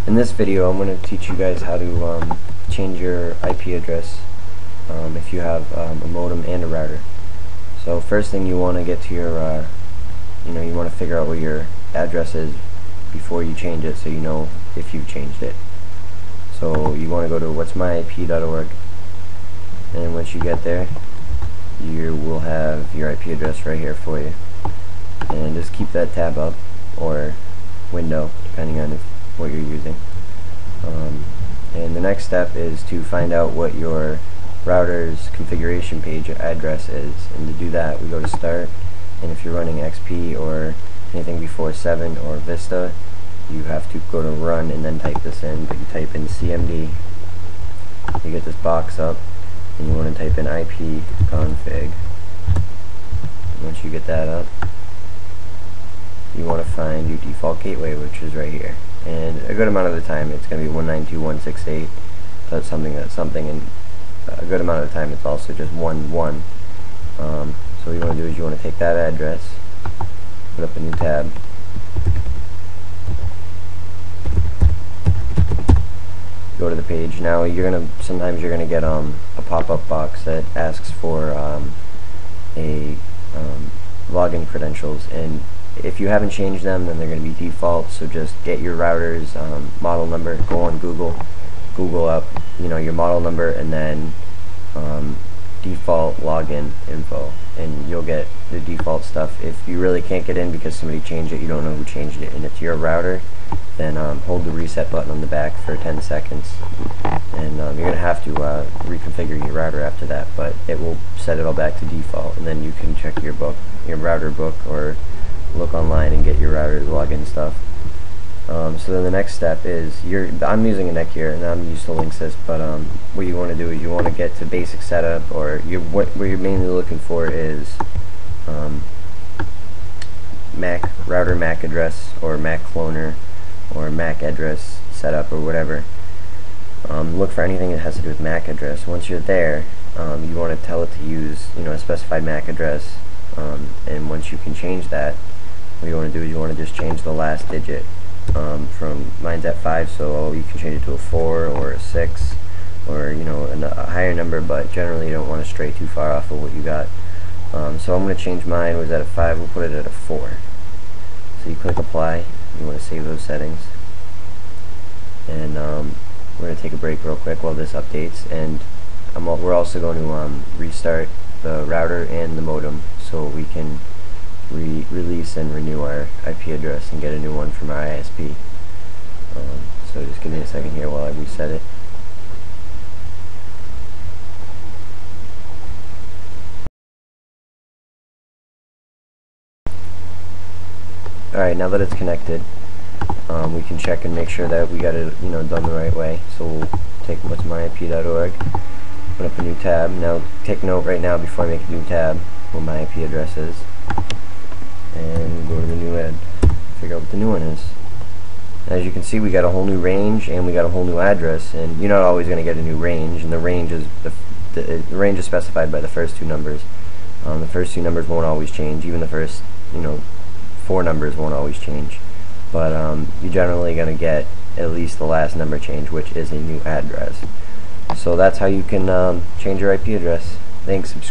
In this video, I'm going to teach you guys how to change your IP address if you have a modem and a router. So first thing, you want to get to your, you want to figure out what your address is before you change it, so you know if you've changed it. So you want to go to whatsmyip.org, and once you get there, you will have your IP address right here for you. And just keep that tab up or window, depending on what you're using. And the next step is to find out what your router's configuration page address is, and to do that we go to Start, and if you're running XP or anything before 7 or Vista, you have to go to Run and then type this in. But you type in CMD, you get this box up, and you want to type in IP config. Once you get that up, you want to find your default gateway, which is right here. And a good amount of the time it's going to be 192.168. That's something, and a good amount of the time it's also just 1.1. So what you want to do is you want to take that address, put up a new tab, go to the page. Now sometimes you're gonna get a pop-up box that asks for login credentials, and if you haven't changed them, then they're going to be default. So just get your router's model number, go on Google up your model number, and then default login info, and you'll get the default stuff. If you really can't get in because somebody changed it, you don't know who changed it, and it's your router, then hold the reset button on the back for 10 seconds, and you're going to have to reconfigure your router after that, but it will set it all back to default, and then you can check your router book, or look online and get your router's login stuff. So then the next step is, I'm using a NEC here, and I'm used to Linksys, but what you want to do is you want to get to basic setup, or what you're mainly looking for is router MAC address, or MAC cloner, or MAC address setup, or whatever. Look for anything that has to do with MAC address. Once you're there, you want to tell it to use a specified MAC address, and once you can change that, what you want to do is you want to just change the last digit. From mine's at 5, so you can change it to a 4 or a 6, or a higher number, but generally you don't want to stray too far off of what you got. So I'm going to change mine. Was at a 5, we'll put it at a 4. So you click apply. You want to save those settings, and we're going to take a break real quick while this updates, and we're also going to restart the router and the modem so we can release and renew our IP address and get a new one from our ISP. So just give me a second here while I reset it. Alright, now that it's connected, we can check and make sure that we got it done the right way. So we'll take whatsmyip.org, put up a new tab. Now take note right now, before I make a new tab, what my IP address is, and go to the new ad, figure out what the new one is. As you can see, we got a whole new range, and we got a whole new address, and you're not always going to get a new range, and the range is the range is specified by the first 2 numbers. The first 2 numbers won't always change. Even the first 4 numbers won't always change, but you're generally going to get at least the last number change, which is a new address. So that's how you can change your IP address. Thanks. Subscribe.